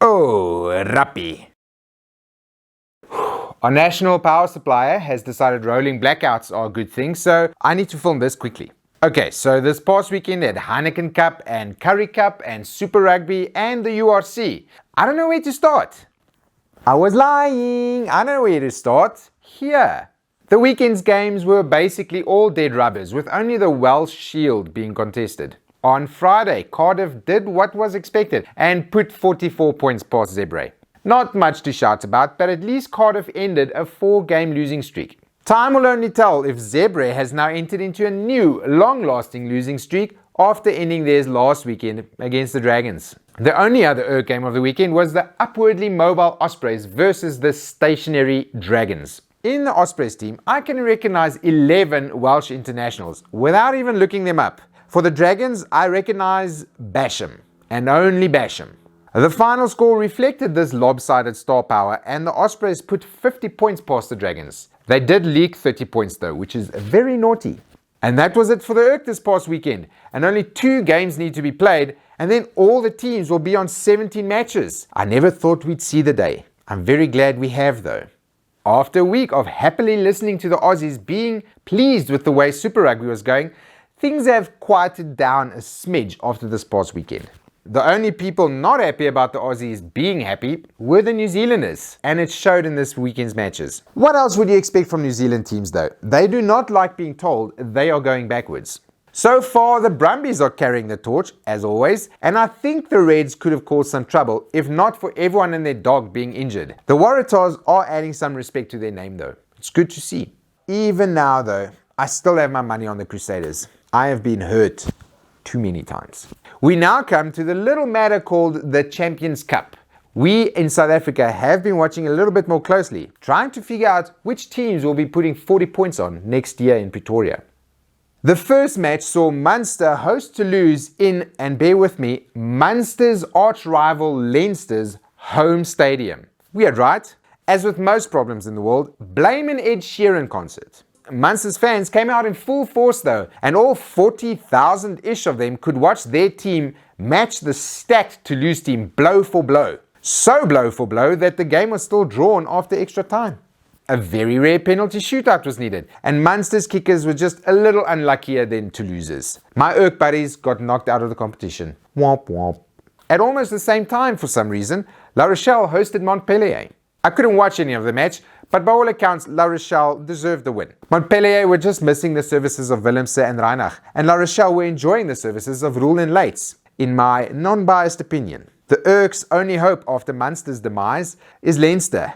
Oh, Rugby. Our national power supplier has decided rolling blackouts are a good thing, so I need to film this quickly. Okay, so this past weekend at Heineken Cup and Curry Cup and Super Rugby and the URC. I don't know where to start. I was lying. I know where to start. Here. The weekend's games were basically all dead rubbers, with only the Welsh Shield being contested. On Friday, Cardiff did what was expected and put 44 points past Zebre. Not much to shout about, but at least Cardiff ended a 4-game losing streak. Time will only tell if Zebre has now entered into a new, long-lasting losing streak after ending theirs last weekend against the Dragons. The only other game of the weekend was the upwardly mobile Ospreys versus the stationary Dragons. In the Ospreys team, I can recognize 11 Welsh internationals without even looking them up. For the Dragons, I recognize Basham, and only Basham. The final score reflected this lopsided star power, and the Ospreys put 50 points past the Dragons. They did leak 30 points though, which is very naughty. And that was it for the URC this past weekend, and only 2 games need to be played, and then all the teams will be on 17 matches. I never thought we'd see the day. I'm very glad we have though. After a week of happily listening to the Aussies being pleased with the way Super Rugby was going, things have quieted down a smidge after this past weekend. The only people not happy about the Aussies being happy were the New Zealanders, and it showed in this weekend's matches. What else would you expect from New Zealand teams though? They do not like being told they are going backwards. So far, the Brumbies are carrying the torch, as always, and I think the Reds could have caused some trouble if not for everyone and their dog being injured. The Waratahs are adding some respect to their name though. It's good to see. Even now though, I still have my money on the Crusaders. I have been hurt too many times. We now come to the little matter called the Champions Cup. We in South Africa have been watching a little bit more closely, trying to figure out which teams will be putting 40 points on next year in Pretoria. The first match saw Munster host Toulouse in, and bear with me, Munster's arch-rival Leinster's home stadium. Weird, right? As with most problems in the world, blame an Ed Sheeran concert. Munster's fans came out in full force though, and all 40,000-ish of them could watch their team match the stacked Toulouse team blow for blow. So blow for blow that the game was still drawn after extra time. A very rare penalty shootout was needed, and Munster's kickers were just a little unluckier than Toulouse's. My URC buddies got knocked out of the competition. Womp womp. At almost the same time, for some reason, La Rochelle hosted Montpellier. I couldn't watch any of the match, but by all accounts, La Rochelle deserved the win. Montpellier were just missing the services of Willemse and Reinach, and La Rochelle were enjoying the services of Roel and Leitz, in my non-biased opinion. The URC's only hope after Munster's demise is Leinster.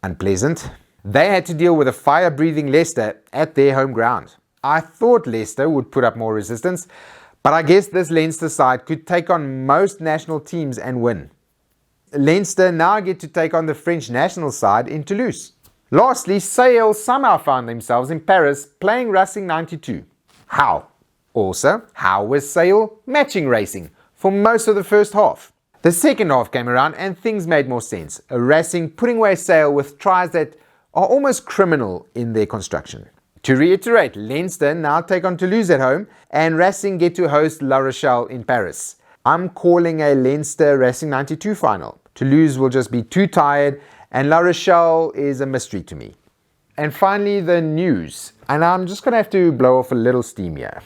Unpleasant. They had to deal with a fire-breathing Leicester at their home ground. I thought Leicester would put up more resistance, but I guess this Leinster side could take on most national teams and win. Leinster now get to take on the French national side in Toulouse. Lastly, Sale somehow found themselves in Paris playing Racing 92. How? Also, how was Sale matching racing for most of the first half? The second half came around and things made more sense. A Racing putting away Sale with tries that are almost criminal in their construction. To reiterate, Leinster now take on Toulouse at home and Racing get to host La Rochelle in Paris. I'm calling a Leinster Racing 92 final. Toulouse will just be too tired and La Rochelle is a mystery to me. And finally, the news. And I'm just going to have to blow off a little steam here.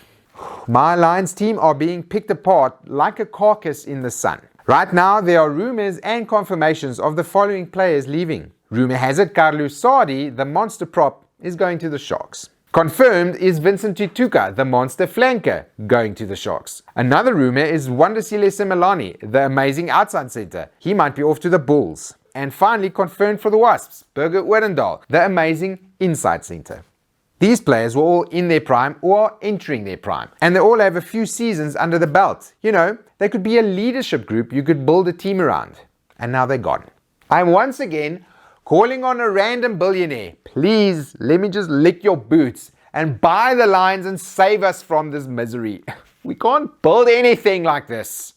My Lions team are being picked apart like a carcass in the sun. Right now, there are rumors and confirmations of the following players leaving. Rumor has it Carlos Sardi, the monster prop, is going to the Sharks. Confirmed is Vincent Tutuka, the monster flanker, going to the Sharks. Another rumor is Wandisile Semelani, the amazing outside centre. He might be off to the Bulls. And finally confirmed for the Wasps, Birger Odendaal, the amazing inside centre. These players were all in their prime or are entering their prime, and they all have a few seasons under the belt. You know, they could be a leadership group you could build a team around. And now they're gone. I'm once again calling on a random billionaire. Please, let me just lick your boots and buy the Lions and save us from this misery. We can't build anything like this.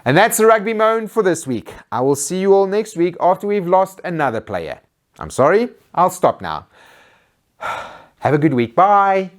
And that's the Rugby Moan for this week. I will see you all next week after we've lost another player. I'm sorry, I'll stop now. Have a good week. Bye.